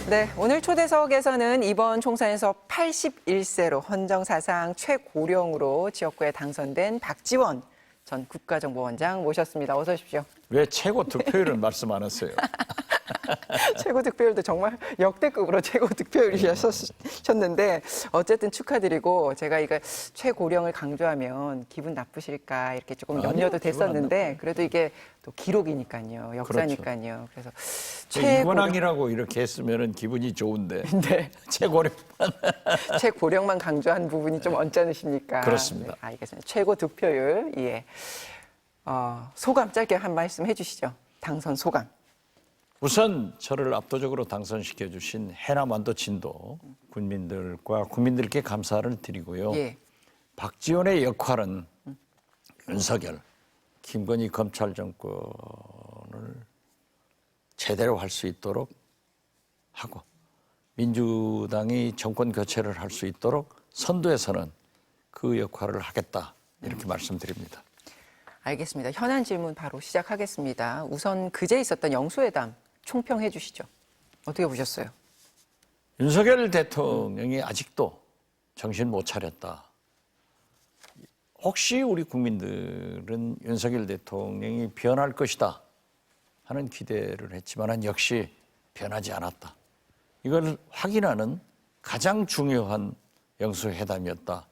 네, 오늘 초대석에서는 이번 총선에서 81세로 헌정사상 최고령으로 지역구에 당선된 박지원 전 국가정보원장 모셨습니다. 어서 오십시오. 왜 최고 득표율을 말씀 안 하세요? 최고 득표율도 정말 역대급으로 최고 득표율이셨는데 어쨌든 축하드리고 제가 이거 최고령을 강조하면 기분 나쁘실까 이렇게 조금 염려도 됐었는데 그래도 이게 또 기록이니까요. 역사니까요. 그래서 최고령이라고 이렇게 했으면 기분이 좋은데 네. 최고령만 강조한 부분이 좀 언짢으십니까? 그렇습니다. 네, 알겠습니다. 최고 득표율, 예. 소감 짧게 한 말씀 해주시죠. 당선 소감. 우선 저를 압도적으로 당선시켜 주신 해남 완도 진도 국민들과 국민들께 감사를 드리고요. 예. 박지원의 역할은 윤석열, 김건희 검찰 정권을 제대로 할 수 있도록 하고 민주당이 정권 교체를 할 수 있도록 선두에서는 그 역할을 하겠다 이렇게 말씀드립니다. 알겠습니다. 현안 질문 바로 시작하겠습니다. 우선 그제 있었던 영수회담 총평해 주시죠. 어떻게 보셨어요? 윤석열 대통령이 아직도 정신 못 차렸다. 혹시 우리 국민들은 윤석열 대통령이 변할 것이다 하는 기대를 했지만 역시 변하지 않았다. 이걸 확인하는 가장 중요한 영수회담이었다.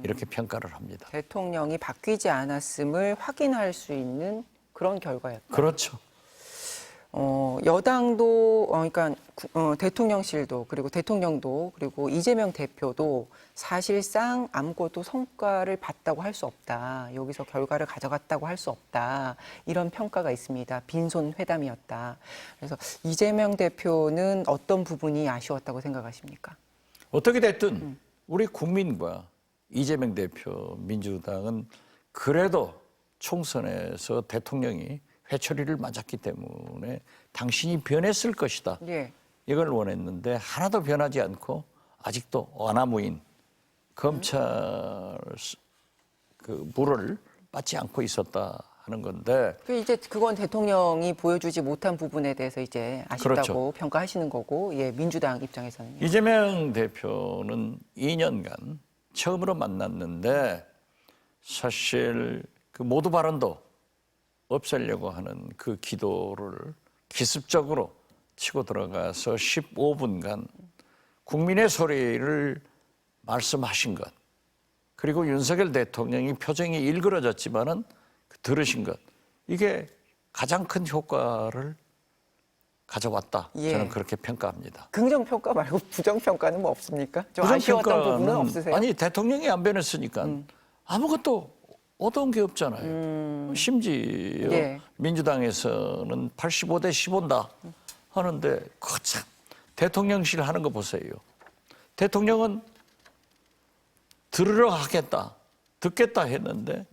이렇게 평가를 합니다. 대통령이 바뀌지 않았음을 확인할 수 있는 그런 결과였다. 그렇죠. 여당도 그러니까 대통령실도 그리고 대통령도 그리고 이재명 대표도 사실상 아무것도 성과를 봤다고 할 수 없다. 여기서 결과를 가져갔다고 할 수 없다. 이런 평가가 있습니다. 빈손 회담이었다. 그래서 이재명 대표는 어떤 부분이 아쉬웠다고 생각하십니까? 어떻게 됐든 우리 국민과 이재명 대표 민주당은 그래도 총선에서 대통령이 회초리를 맞았기 때문에 당신이 변했을 것이다. 예. 이걸 원했는데 하나도 변하지 않고 아직도 어나무인 검찰 그 물을 받지 않고 있었다 하는 건데. 이제 그건 대통령이 보여주지 못한 부분에 대해서 이제 아쉽다고 그렇죠. 평가하시는 거고, 예, 민주당 입장에서는요. 이재명 대표는 2년간 처음으로 만났는데 사실 그 모두 발언도 없애려고 하는 그 기도를 기습적으로 치고 들어가서 15분간 국민의 소리를 말씀하신 것, 그리고 윤석열 대통령이 표정이 일그러졌지만은 들으신 것, 이게 가장 큰 효과를 가져왔다. 예. 저는 그렇게 평가합니다. 긍정평가 말고 부정평가는 뭐 없습니까? 좀 아쉬웠던 부분은 없으세요? 아니, 대통령이 안 변했으니까 아무것도 얻어온 게 없잖아요. 심지어 예. 민주당에서는 85대 15다 하는데 참 대통령실 하는 거 보세요. 대통령은 들으러 하겠다, 듣겠다 했는데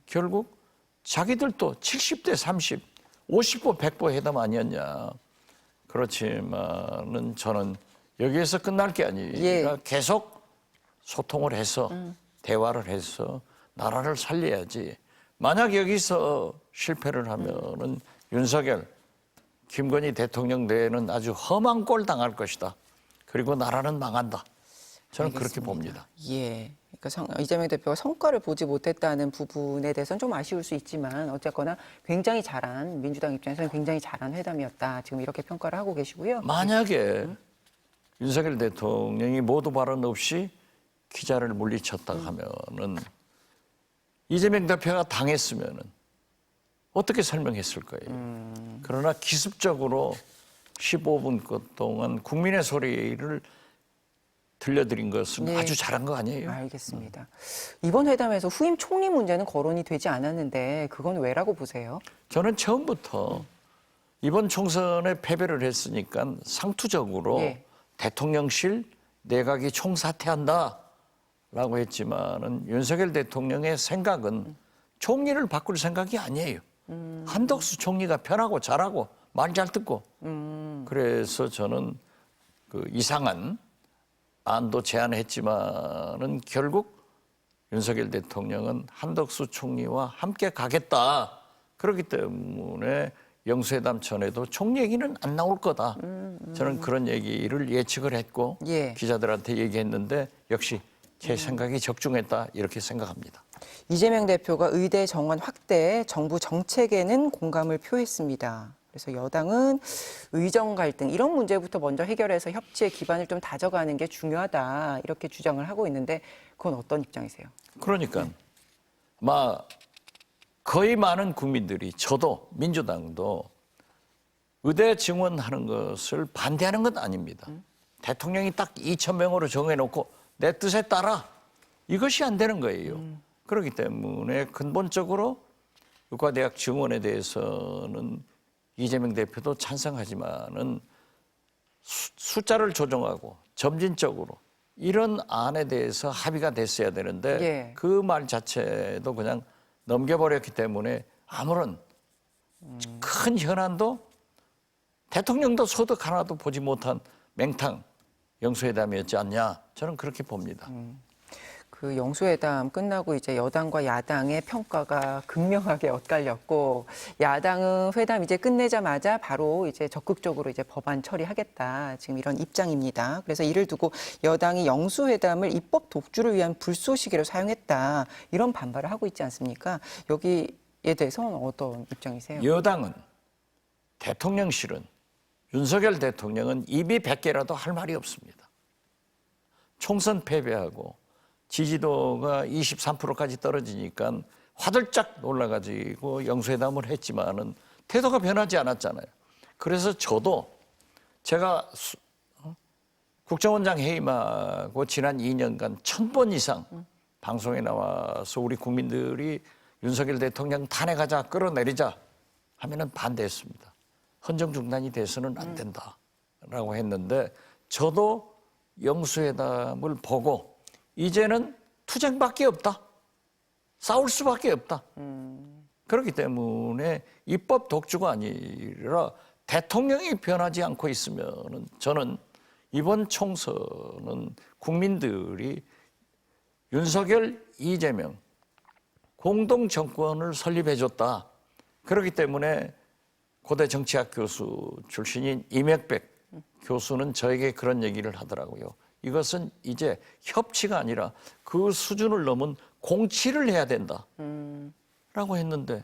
결국 자기들도 70대 30, 50보 100보 회담 아니었냐. 그렇지만은 저는 여기에서 끝날 게 아니라 예. 계속 소통을 해서 대화를 해서 나라를 살려야지. 만약 여기서 실패를 하면은 윤석열, 김건희 대통령 내에는 아주 험한 꼴 당할 것이다. 그리고 나라는 망한다. 저는 알겠습니다. 그렇게 봅니다. 예. 그러니까 이재명 대표가 성과를 보지 못했다는 부분에 대해서는 좀 아쉬울 수 있지만 어쨌거나 굉장히 잘한, 민주당 입장에서는 굉장히 잘한 회담이었다. 지금 이렇게 평가를 하고 계시고요. 만약에 윤석열 대통령이 모두 발언 없이 기자를 물리쳤다 하면은 이재명 대표가 당했으면은 어떻게 설명했을 거예요. 그러나 기습적으로 15분 동안 국민의 소리를 들려드린 것은 네. 아주 잘한 거 아니에요? 알겠습니다. 이번 회담에서 후임 총리 문제는 거론이 되지 않았는데 그건 왜라고 보세요? 저는 처음부터 이번 총선에 패배를 했으니까 상투적으로 예. 대통령실 내각이 총사퇴한다 라고 했지만은 윤석열 대통령의 생각은 총리를 바꿀 생각이 아니에요. 한덕수 총리가 편하고 잘하고 말 잘 듣고 그래서 저는 그 이상한 안도 제안했지만은 결국 윤석열 대통령은 한덕수 총리와 함께 가겠다. 그렇기 때문에 영수회담 전에도 총 얘기는 안 나올 거다. 저는 그런 얘기를 예측을 했고 예. 기자들한테 얘기했는데 역시 제 생각이 적중했다 이렇게 생각합니다. 이재명 대표가 의대 정원 확대, 정부 정책에는 공감을 표했습니다. 그래서 여당은 의정 갈등 이런 문제부터 먼저 해결해서 협치의 기반을 좀 다져가는 게 중요하다 이렇게 주장을 하고 있는데 그건 어떤 입장이세요? 그러니까 거의 많은 국민들이 저도 민주당도 의대 증원하는 것을 반대하는 건 아닙니다. 대통령이 딱 2,000명으로 정해놓고 내 뜻에 따라 이것이 안 되는 거예요. 그렇기 때문에 근본적으로 의과대학 증원에 대해서는 이재명 대표도 찬성하지만은 숫자를 조정하고 점진적으로 이런 안에 대해서 합의가 됐어야 되는데 예. 그 말 자체도 그냥 넘겨버렸기 때문에 아무런 큰 현안도 대통령도 소득 하나도 보지 못한 맹탕 영수회담이었지 않냐 저는 그렇게 봅니다. 그 영수회담 끝나고 이제 여당과 야당의 평가가 극명하게 엇갈렸고 야당은 회담 이제 끝내자마자 바로 이제 적극적으로 이제 법안 처리하겠다 지금 이런 입장입니다. 그래서 이를 두고 여당이 영수회담을 입법 독주를 위한 불쏘시개로 사용했다 이런 반발을 하고 있지 않습니까? 여기에 대해서는 어떤 입장이세요? 여당은 대통령실은 윤석열 대통령은 입이 100개라도 할 말이 없습니다. 총선 패배하고 지지도가 23%까지 떨어지니까 화들짝 놀라가지고 영수회담을 했지만은 태도가 변하지 않았잖아요. 그래서 저도 제가 국정원장 해임하고 지난 2년간 1000번 이상 방송에 나와서 우리 국민들이 윤석열 대통령 탄핵하자 끌어내리자 하면은 반대했습니다. 헌정 중단이 돼서는 안 된다라고 했는데 저도 영수회담을 보고 이제는 투쟁밖에 없다. 싸울 수밖에 없다. 그렇기 때문에 입법 독주가 아니라 대통령이 변하지 않고 있으면 저는 이번 총선은 국민들이 윤석열, 이재명 공동 정권을 설립해줬다. 그렇기 때문에 고대 정치학 교수 출신인 임혁백 교수는 저에게 그런 얘기를 하더라고요. 이것은 이제 협치가 아니라 그 수준을 넘은 공치를 해야 된다라고 했는데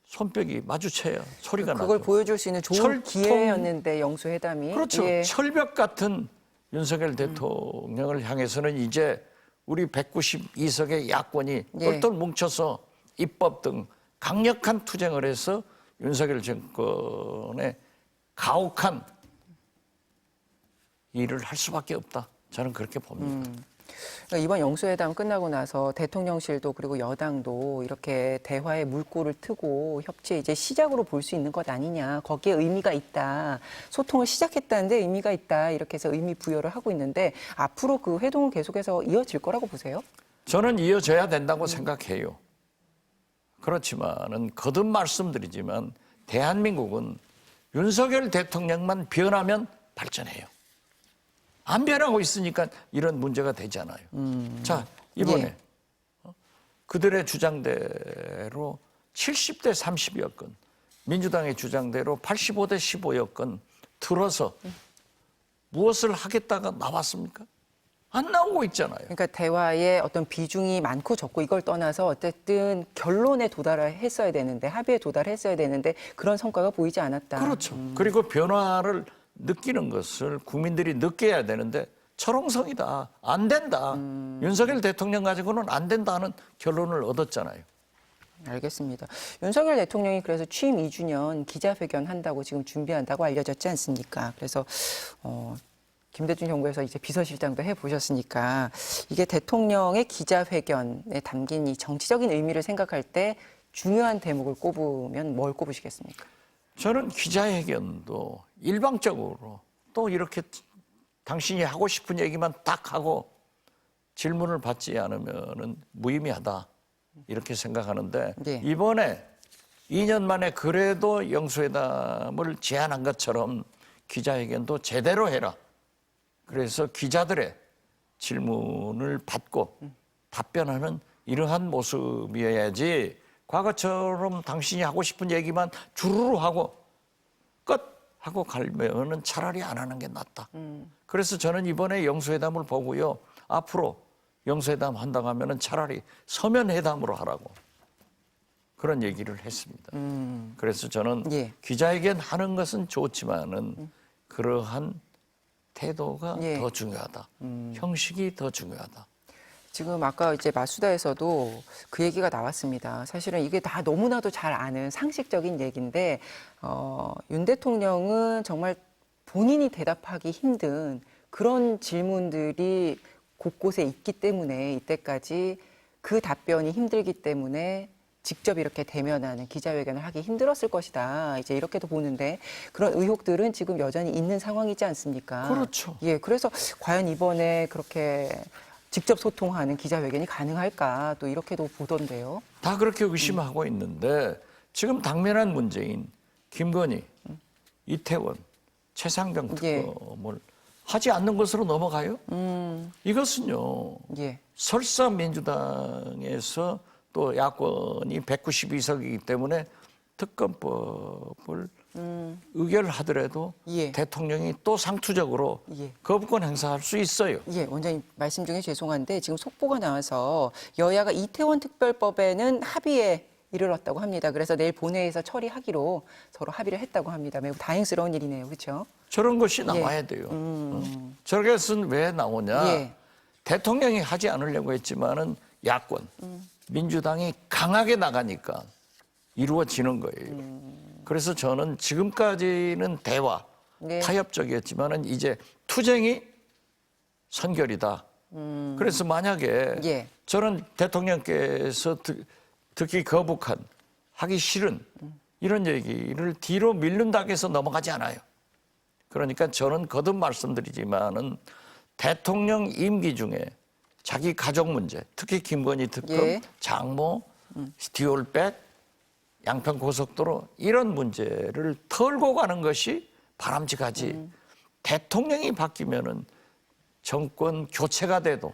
손뼉이 마주쳐야 소리가 나죠. 그걸 보여줄 수 있는 좋은 기회였는데 영수회담이. 그렇죠. 예. 철벽 같은 윤석열 대통령을 향해서는 이제 우리 192석의 야권이 예. 똘똘 뭉쳐서 입법 등 강력한 투쟁을 해서 윤석열 정권의 가혹한 일을 할 수밖에 없다. 저는 그렇게 봅니다. 그러니까 이번 영수회담 끝나고 나서 대통령실도 그리고 여당도 이렇게 대화의 물꼬를 트고 협치의 이제 시작으로 볼 수 있는 것 아니냐. 거기에 의미가 있다. 소통을 시작했다는데 의미가 있다. 이렇게 해서 의미 부여를 하고 있는데 앞으로 그 회동은 계속해서 이어질 거라고 보세요? 저는 이어져야 된다고 생각해요. 그렇지만은 거듭 말씀드리지만 대한민국은 윤석열 대통령만 변하면 발전해요. 안 변하고 있으니까 이런 문제가 되잖아요. 자, 이번에 예. 그들의 주장대로 70대 30여건, 민주당의 주장대로 85대 15여건 들어서 무엇을 하겠다가 나왔습니까? 안 나오고 있잖아요. 그러니까 대화의 어떤 비중이 많고 적고 이걸 떠나서 어쨌든 결론에 도달했어야 되는데 합의에 도달했어야 되는데 그런 성과가 보이지 않았다. 그렇죠. 그리고 변화를 느끼는 것을 국민들이 느껴야 되는데 철옹성이다. 안 된다. 윤석열 대통령 가지고는 안 된다는 결론을 얻었잖아요. 알겠습니다. 윤석열 대통령이 그래서 취임 2주년 기자회견 한다고 지금 준비한다고 알려졌지 않습니까? 그래서 김대중 정부에서 이제 비서실장도 해보셨으니까 이게 대통령의 기자회견에 담긴 이 정치적인 의미를 생각할 때 중요한 대목을 꼽으면 뭘 꼽으시겠습니까? 저는 기자회견도 일방적으로 또 이렇게 당신이 하고 싶은 얘기만 딱 하고 질문을 받지 않으면 무의미하다 이렇게 생각하는데 네. 이번에 2년 만에 그래도 영수회담을 제안한 것처럼 기자회견도 제대로 해라. 그래서 기자들의 질문을 받고 답변하는 이러한 모습이어야지 과거처럼 당신이 하고 싶은 얘기만 주르르 하고 끝 하고 가면은 차라리 안 하는 게 낫다. 그래서 저는 이번에 영수회담을 보고요. 앞으로 영수회담 한다고 하면은 차라리 서면회담으로 하라고 그런 얘기를 했습니다. 그래서 저는 예. 기자회견 하는 것은 좋지만은 그러한 태도가 예. 더 중요하다. 형식이 더 중요하다. 지금 아까 이제 마수다에서도 그 얘기가 나왔습니다. 사실은 이게 다 너무나도 잘 아는 상식적인 얘기인데 윤 대통령은 정말 본인이 대답하기 힘든 그런 질문들이 곳곳에 있기 때문에 이때까지 그 답변이 힘들기 때문에 직접 이렇게 대면하는 기자회견을 하기 힘들었을 것이다. 이제 이렇게도 보는데 그런 의혹들은 지금 여전히 있는 상황이지 않습니까? 그렇죠. 예, 그래서 과연 이번에 그렇게 직접 소통하는 기자회견이 가능할까 또 이렇게도 보던데요. 다 그렇게 의심하고 있는데 지금 당면한 문제인 김건희, 이태원, 최상병 예. 특검을 하지 않는 것으로 넘어가요? 이것은요. 예, 설사 민주당에서 또 야권이 192석이기 때문에 특검법을 의결하더라도 예. 대통령이 또 상투적으로 예. 거부권 행사할 수 있어요. 예, 원장님 말씀 중에 죄송한데 지금 속보가 나와서 여야가 이태원 특별법에는 합의에 이르렀다고 합니다. 그래서 내일 본회의에서 처리하기로 서로 합의를 했다고 합니다. 매우 다행스러운 일이네요, 그렇죠? 저런 것이 나와야 돼요. 저것은 왜 나오냐? 예. 대통령이 하지 않으려고 했지만은 야권, 민주당이 강하게 나가니까 이루어지는 거예요. 그래서 저는 지금까지는 대화, 네. 타협적이었지만은 이제 투쟁이 선결이다. 그래서 만약에 예. 저는 대통령께서 듣기 거북한, 하기 싫은 이런 얘기를 뒤로 밀른다고 해서 넘어가지 않아요. 그러니까 저는 거듭 말씀드리지만은 대통령 임기 중에 자기 가족 문제, 특히 김건희 특검, 예. 장모, 스티올백, 양평 고속도로 이런 문제를 털고 가는 것이 바람직하지. 대통령이 바뀌면은 정권 교체가 돼도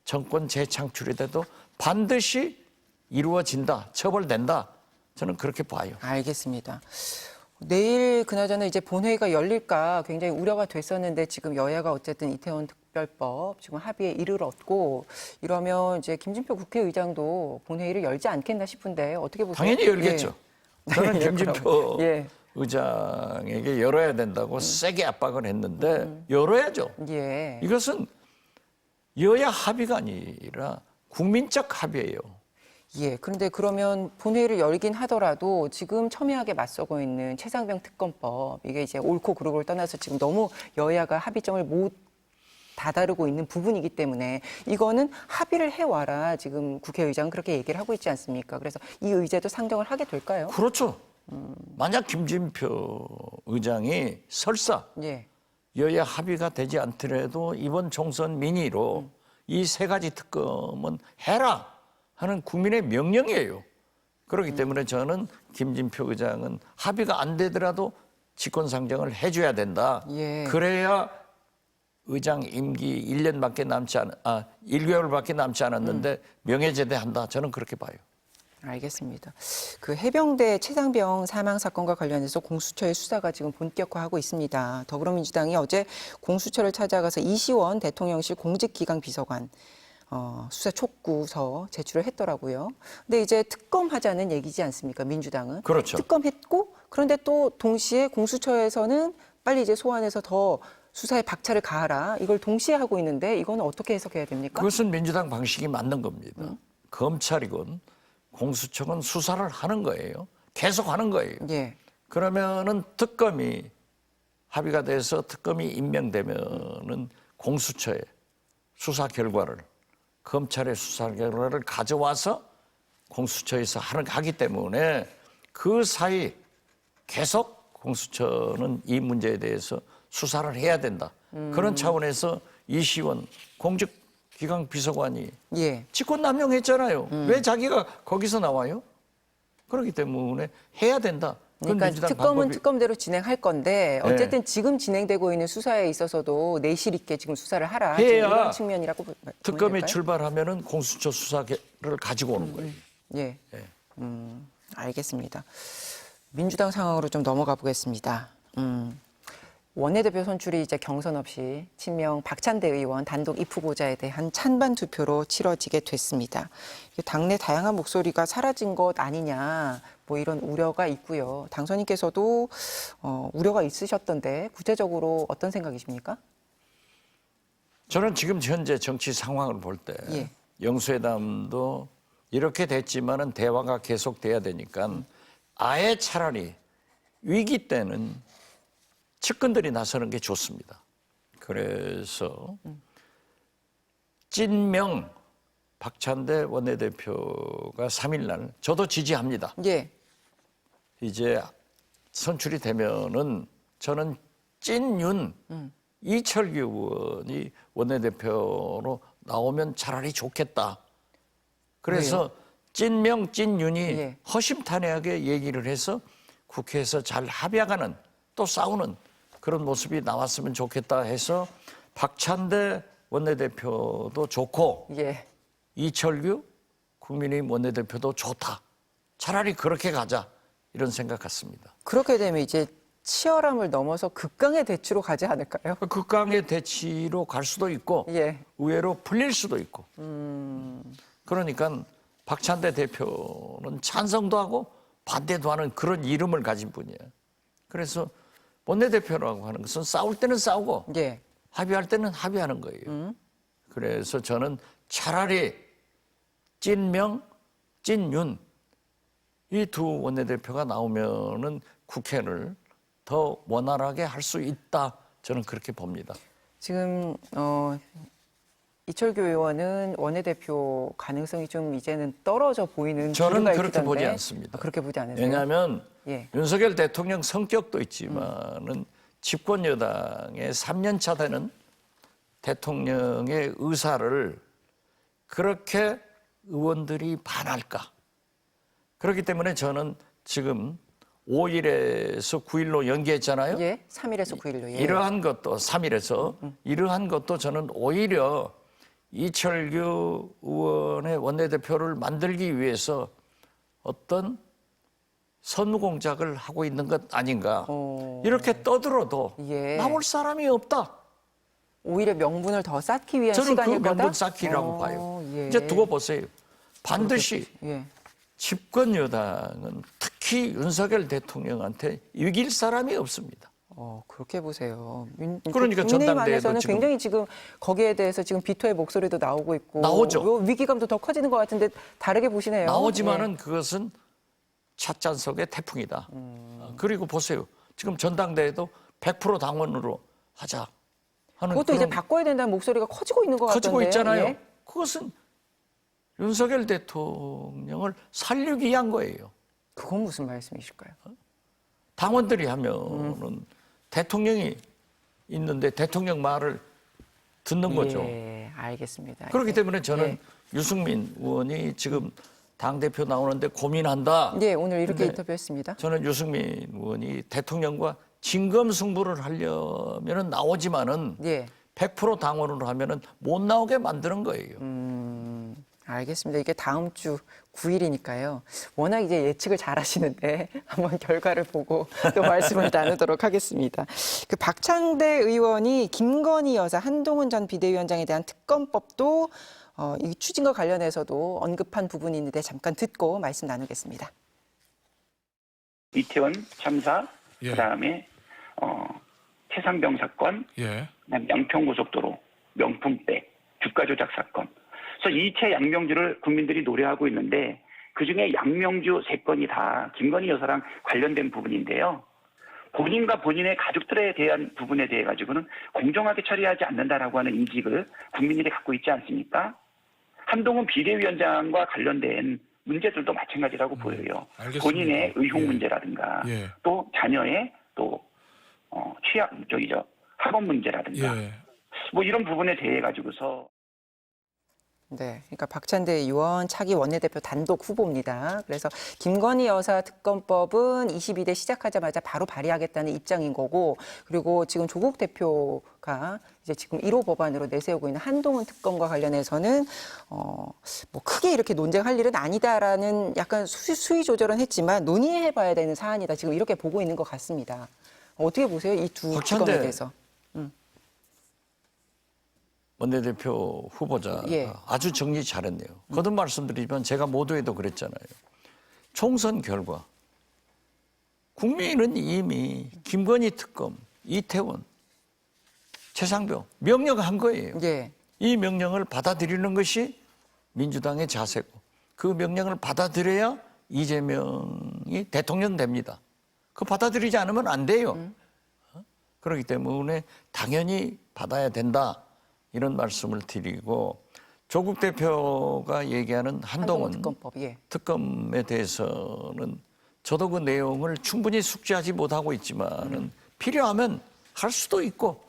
정권 재창출이 돼도 반드시 이루어진다, 처벌된다. 저는 그렇게 봐요. 알겠습니다. 내일 그나저나 이제 본회의가 열릴까 굉장히 우려가 됐었는데 지금 여야가 어쨌든 이태원 특별법 지금 합의에 이르렀고 이러면 이제 김진표 국회의장도 본회의를 열지 않겠나 싶은데 어떻게 보세요? 당연히 열겠죠. 예. 저는 당연히 열 김진표 거라고. 예. 의장에게 열어야 된다고 세게 압박을 했는데 열어야죠. 예. 이것은 여야 합의가 아니라 국민적 합의예요. 예. 그런데 그러면 본회의를 열긴 하더라도 지금 첨예하게 맞서고 있는 최상병 특검법 이게 이제 옳고 그르고를 떠나서 지금 너무 여야가 합의점을 못 다다르고 있는 부분이기 때문에 이거는 합의를 해와라 지금 국회의장은 그렇게 얘기를 하고 있지 않습니까? 그래서 이 의제도 상정을 하게 될까요? 그렇죠. 만약 김진표 의장이 설사 예. 여야 합의가 되지 않더라도 이번 총선 민의로 이 세 가지 특검은 해라 하는 국민의 명령이에요. 그렇기 때문에 저는 김진표 의장은 합의가 안 되더라도 직권상정을 해줘야 된다. 예. 그래야 의장 임기 1개월밖에 남지 않았는데 명예제대한다. 저는 그렇게 봐요. 알겠습니다. 그 해병대 최상병 사망 사건과 관련해서 공수처의 수사가 지금 본격화하고 있습니다. 더불어민주당이 어제 공수처를 찾아가서 이시원 대통령실 공직기강비서관 수사 촉구서 제출을 했더라고요. 근데 이제 특검하자는 얘기지 않습니까? 민주당은. 그렇죠. 특검했고 그런데 또 동시에 공수처에서는 빨리 이제 소환해서 더 수사에 박차를 가하라. 이걸 동시에 하고 있는데 이건 어떻게 해석해야 됩니까? 그것은 민주당 방식이 맞는 겁니다. 검찰이건 공수처건 수사를 하는 거예요. 계속 하는 거예요. 예. 그러면은 특검이 합의가 돼서 특검이 임명되면은 공수처의 수사 결과를 검찰의 수사 결과를 가져와서 공수처에서 하기 때문에 그 사이 계속 공수처는 이 문제에 대해서 수사를 해야 된다. 그런 차원에서 이시원 공직기강 비서관이 예. 직권남용했잖아요. 왜 자기가 거기서 나와요? 그렇기 때문에 해야 된다. 그건 그러니까 민주당 특검은 방법이. 특검대로 진행할 건데 어쨌든 지금 진행되고 있는 수사에 있어서도 내실 있게 지금 수사를 하라. 지금 해야 이런 측면이라고 보면 특검이 될까요? 출발하면은 공수처 수사를 가지고 오는 거예요. 예. 예. 알겠습니다. 민주당 상황으로 좀 넘어가 보겠습니다. 원내대표 선출이 이제 경선 없이 친명 박찬대 의원 단독 입후보자에 대한 찬반 투표로 치러지게 됐습니다. 당내 다양한 목소리가 사라진 것 아니냐, 뭐 이런 우려가 있고요. 당선인께서도 우려가 있으셨던데 구체적으로 어떤 생각이십니까? 저는 지금 현재 정치 상황을 볼 때 예. 영수회담도 이렇게 됐지만은 대화가 계속돼야 되니까 아예 차라리 위기 때는 측근들이 나서는 게 좋습니다. 그래서 찐명 박찬대 원내대표가 3일 날 저도 지지합니다. 예. 이제 선출이 되면은 저는 찐윤 이철규 의원이 원내대표로 나오면 차라리 좋겠다. 그래서 찐명 찐윤이 예. 허심탄회하게 얘기를 해서 국회에서 잘 합의하는 또 싸우는 그런 모습이 나왔으면 좋겠다 해서 박찬대 원내대표도 좋고 예. 이철규 국민의힘 원내대표도 좋다. 차라리 그렇게 가자 이런 생각 같습니다. 그렇게 되면 이제 치열함을 넘어서 극강의 대치로 가지 않을까요? 극강의 대치로 갈 수도 있고 예. 의외로 풀릴 수도 있고. 그러니까 박찬대 대표는 찬성도 하고 반대도 하는 그런 이름을 가진 분이에요. 그래서 원내대표라고 하는 것은 싸울 때는 싸우고 예. 합의할 때는 합의하는 거예요. 그래서 저는 차라리 찐명, 찐윤 이 두 원내대표가 나오면은 국회를 더 원활하게 할 수 있다. 저는 그렇게 봅니다. 지금 이철규 의원은 원내대표 가능성이 좀 이제는 떨어져 보이는 저는 기류가 그렇게 있던데. 보지 않습니다. 그렇게 보지 않으세요? 왜냐하면 예. 윤석열 대통령 성격도 있지만은 집권 여당의 3년차 되는 대통령의 의사를 그렇게 의원들이 반할까? 그렇기 때문에 저는 지금 5일에서 9일로 연기했잖아요. 예. 3일에서 9일로. 예. 이러한 것도 3일에서 이러한 것도 저는 오히려 이철규 의원의 원내대표를 만들기 위해서 어떤 선무공작을 하고 있는 것 아닌가. 이렇게 떠들어도 예. 나올 사람이 없다. 오히려 명분을 더 쌓기 위한 저는 그 시간일 거다. 명분 쌓기라고 봐요. 예. 이제 두고 보세요. 반드시 예. 집권 여당은 특히 윤석열 대통령한테 이길 사람이 없습니다. 그렇게 보세요. 그러니까 국민의힘 전당대회도 안에서는 지금 굉장히 지금 거기에 대해서 지금 비토의 목소리도 나오고 있고 나오죠. 요 위기감도 더 커지는 것 같은데 다르게 보시네요. 나오지만은 예. 그것은 찻잔 속의 태풍이다. 그리고 보세요. 지금 전당대회도 100% 당원으로 하자 하는 그것도 이제 그런 바꿔야 된다는 목소리가 커지고 있는 것 같던데. 커지고 있잖아요. 예? 그것은 윤석열 대통령을 살리기 위한 거예요. 그건 무슨 말씀이실까요? 당원들이 하면은 대통령이 있는데 대통령 말을 듣는 거죠. 예, 알겠습니다. 그렇기 때문에 저는 예. 유승민 의원이 지금 당대표 나오는데 고민한다. 예, 오늘 이렇게 근데 인터뷰했습니다. 저는 유승민 의원이 대통령과 진검승부를 하려면은 나오지만은 예. 100% 당원으로 하면은 못 나오게 만드는 거예요. 알겠습니다. 이게 다음 주 9일이니까요. 워낙 이제 예측을 잘 하시는데 한번 결과를 보고 또 말씀을 나누도록 하겠습니다. 그 박찬대 의원이 김건희 여사 한동훈 전 비대위원장에 대한 특검법도 이 추진과 관련해서도 언급한 부분이 있는데 잠깐 듣고 말씀 나누겠습니다. 이태원 참사, 예. 그다음에 최상병 사건, 예. 그다음 양평고속도로 명품백 주가 조작 사건. 그래서 이채 양명주를 국민들이 노래하고 있는데 그중에 양명주 3건이 다 김건희 여사랑 관련된 부분인데요. 본인과 본인의 가족들에 대한 부분에 대해 가지고는 공정하게 처리하지 않는다라고 하는 인식을 국민들이 갖고 있지 않습니까? 한동훈 비대위원장과 관련된 문제들도 마찬가지라고 보여요. 알겠습니다. 본인의 의혹 예. 문제라든가 예. 또 자녀의 또 학업 문제라든가 예. 뭐 이런 부분에 대해 가지고서 네, 그러니까 박찬대 의원 차기 원내대표 단독 후보입니다. 그래서 김건희 여사 특검법은 22대 시작하자마자 바로 발의하겠다는 입장인 거고, 그리고 지금 조국 대표가 이제 지금 1호 법안으로 내세우고 있는 한동훈 특검과 관련해서는 뭐 크게 이렇게 논쟁할 일은 아니다라는 약간 수위 조절은 했지만 논의해봐야 되는 사안이다. 지금 이렇게 보고 있는 것 같습니다. 어떻게 보세요? 이 두 특검에 대해서? 원내대표 후보자 예. 아주 정리 잘했네요. 거듭 말씀드리지만 제가 모두에도 그랬잖아요. 총선 결과 국민은 이미 김건희 특검, 이태원, 최상병 명령한 거예요. 예. 이 명령을 받아들이는 것이 민주당의 자세고 그 명령을 받아들여야 이재명이 대통령 됩니다. 그 받아들이지 않으면 안 돼요. 그렇기 때문에 당연히 받아야 된다. 이런 말씀을 드리고 조국 대표가 얘기하는 한동훈 특검법, 예. 특검에 대해서는 저도 그 내용을 충분히 숙지하지 못하고 있지만은 필요하면 할 수도 있고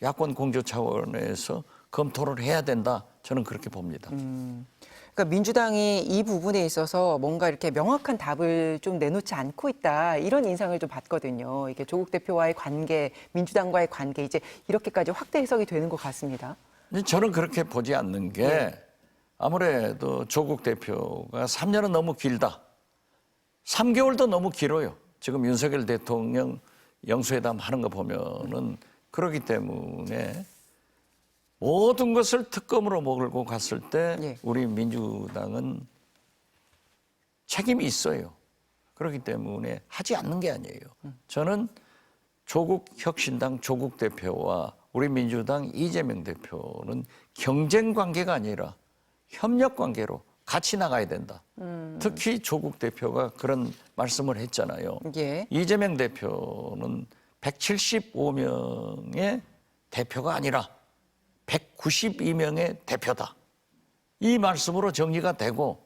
야권 공조 차원에서 검토를 해야 된다. 저는 그렇게 봅니다. 그러니까 민주당이 이 부분에 있어서 뭔가 이렇게 명확한 답을 좀 내놓지 않고 있다 이런 인상을 좀 받거든요. 이게 조국 대표와의 관계, 민주당과의 관계 이제 이렇게까지 확대 해석이 되는 것 같습니다. 근데 저는 그렇게 보지 않는 게 예. 아무래도 조국 대표가 3년은 너무 길다. 3개월도 너무 길어요. 지금 윤석열 대통령 영수회담 하는 거 보면은 그렇기 때문에 모든 것을 특검으로 몰고 갔을 때 예. 우리 민주당은 책임이 있어요. 그렇기 때문에 하지 않는 게 아니에요. 저는 조국 혁신당 조국 대표와 우리 민주당 이재명 대표는 경쟁 관계가 아니라 협력 관계로 같이 나가야 된다. 특히 조국 대표가 그런 말씀을 했잖아요. 예. 이재명 대표는 175명의 대표가 아니라 192명의 대표다. 이 말씀으로 정리가 되고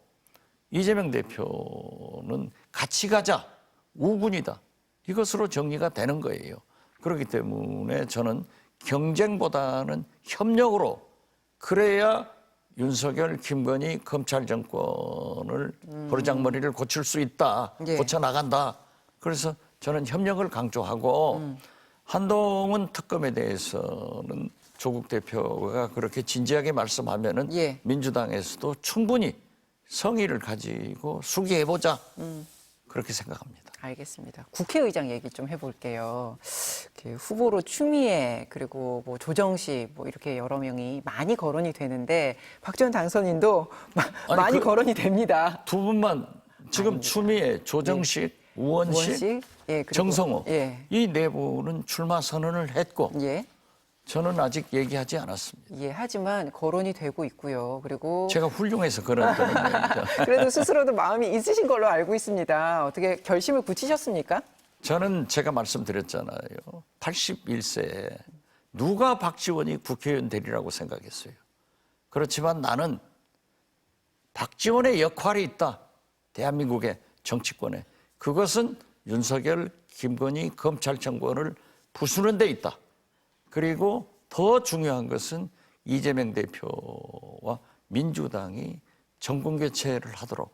이재명 대표는 같이 가자, 우군이다. 이것으로 정리가 되는 거예요. 그렇기 때문에 저는 경쟁보다는 협력으로 그래야 윤석열, 김건희 검찰 정권을 버르장머리를 고칠 수 있다. 예. 고쳐나간다. 그래서 저는 협력을 강조하고 한동훈 특검에 대해서는 조국 대표가 그렇게 진지하게 말씀하면은 예. 민주당에서도 충분히 성의를 가지고 수기해보자. 그렇게 생각합니다. 알겠습니다. 국회의장 얘기 좀 해볼게요. 이렇게 후보로 추미애 그리고 뭐 조정식 뭐 이렇게 여러 명이 많이 거론이 되는데 박지원 당선인도 많이 거론이 됩니다. 두 분만 지금 추미애, 조정식, 우원식, 예, 그리고, 정성호 예, 이 네 분은 출마 선언을 했고 예, 저는 아직 얘기하지 않았습니다. 예. 하지만 거론이 되고 있고요. 그리고 제가 훌륭해서 그런 겁니다. 그래도 스스로도 마음이 있으신 걸로 알고 있습니다. 어떻게 결심을 굳히셨습니까? 저는 제가 말씀드렸잖아요. 81세에 누가 박지원이 국회의원 되리라고 생각했어요. 그렇지만 나는 박지원의 역할이 있다. 대한민국의 정치권에. 그것은 윤석열, 김건희 검찰 정권을 부수는 데 있다. 그리고 더 중요한 것은 이재명 대표와 민주당이 정권 교체를 하도록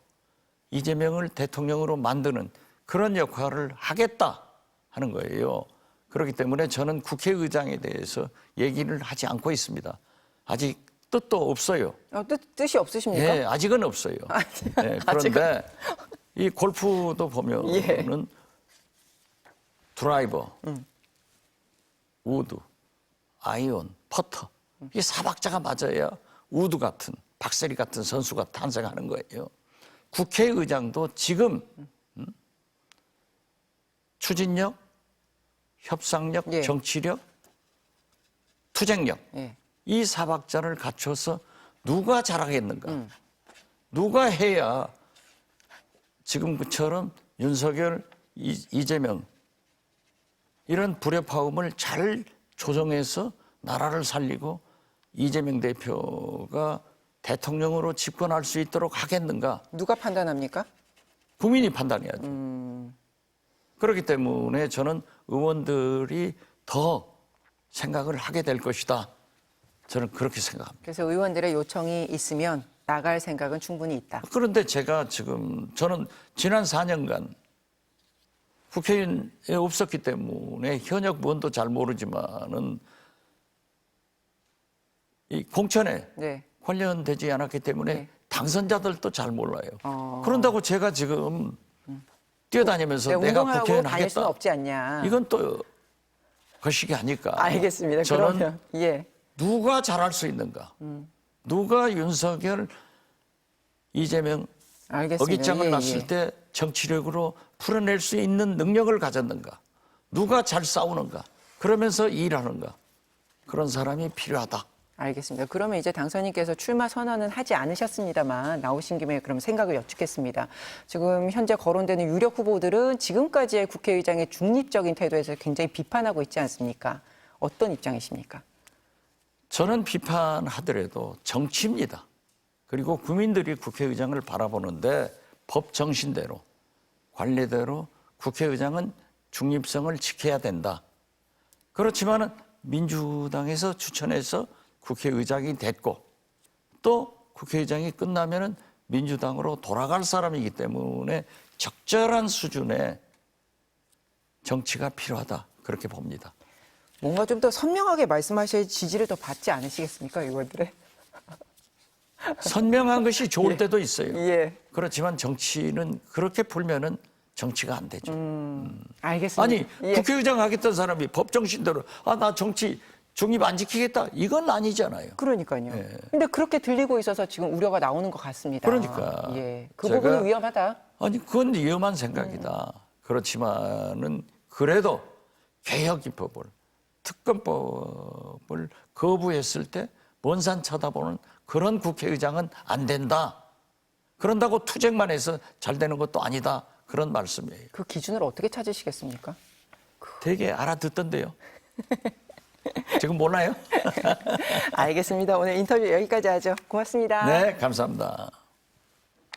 이재명을 대통령으로 만드는 그런 역할을 하겠다 하는 거예요. 그렇기 때문에 저는 국회의장에 대해서 얘기를 하지 않고 있습니다. 아직 뜻도 없어요. 뜻이 없으십니까? 예, 아직은 없어요. 예, 그런데 이 골프도 보면은 예. 드라이버, 우드, 아이언, 퍼터 이 사박자가 맞아야 우드 같은 박세리 같은 선수가 탄생하는 거예요. 국회의장도 지금 추진력, 협상력, 예. 정치력, 투쟁력 예. 이 사박자를 갖춰서 누가 잘하겠는가? 누가 해야 지금처럼 윤석열, 이재명 이런 불협화음을 잘 조정해서 나라를 살리고 이재명 대표가 대통령으로 집권할 수 있도록 하겠는가? 누가 판단합니까? 국민이 판단해야죠. 그렇기 때문에 저는 의원들이 더 생각을 하게 될 것이다. 저는 그렇게 생각합니다. 그래서 의원들의 요청이 있으면 나갈 생각은 충분히 있다. 그런데 제가 지금 저는 지난 4년간 국회의원에 없었기 때문에 현역 무언도 잘 모르지만은 이 공천에 네. 관련되지 않았기 때문에 네. 당선자들도 잘 몰라요. 그런다고 제가 지금 뛰어다니면서 네, 내가 운동하고 국회의원 다닐 수는 하겠다. 없지 않냐. 이건 또 거시기 아닐까. 알겠습니다. 저는 그러면 예. 누가 잘할 수 있는가? 누가 윤석열, 이재명 알겠습니다. 어깃장을 예, 놨을 예. 때 정치력으로 풀어낼 수 있는 능력을 가졌는가? 누가 잘 싸우는가? 그러면서 일하는가? 그런 사람이 필요하다. 알겠습니다. 그러면 이제 당선인께서 출마 선언은 하지 않으셨습니다만 나오신 김에 그럼 생각을 여쭙겠습니다. 지금 현재 거론되는 유력 후보들은 지금까지의 국회의장의 중립적인 태도에서 굉장히 비판하고 있지 않습니까? 어떤 입장이십니까? 저는 비판하더라도 정치입니다. 그리고 국민들이 국회의장을 바라보는데 법 정신대로, 관례대로 국회의장은 중립성을 지켜야 된다. 그렇지만은 민주당에서 추천해서 국회의장이 됐고 또 국회의장이 끝나면은 민주당으로 돌아갈 사람이기 때문에 적절한 수준의 정치가 필요하다. 그렇게 봅니다. 뭔가 좀 더 선명하게 말씀하셔야 지지를 더 받지 않으시겠습니까, 의원들의? 선명한 것이 좋을 때도 있어요. 예. 그렇지만 정치는 그렇게 풀면은 정치가 안 되죠. 알겠습니다. 아니 예. 국회의장 하겠다는 사람이 법 정신대로 나 정치 중립 안 지키겠다 이건 아니잖아요. 그러니까요. 예. 근데 그렇게 들리고 있어서 지금 우려가 나오는 것 같습니다. 그러니까 예. 그 제가- 부분은 위험하다. 아니 그건 위험한 생각이다. 그렇지만은 그래도 개혁 입법을 특검법을 거부했을 때 먼 산 쳐다보는 그런 국회의장은 안 된다. 그런다고 투쟁만 해서 잘 되는 것도 아니다. 그런 말씀이에요. 그 기준을 어떻게 찾으시겠습니까? 되게 알아듣던데요. 지금 몰라요? 알겠습니다. 오늘 인터뷰 여기까지 하죠. 고맙습니다. 네, 감사합니다.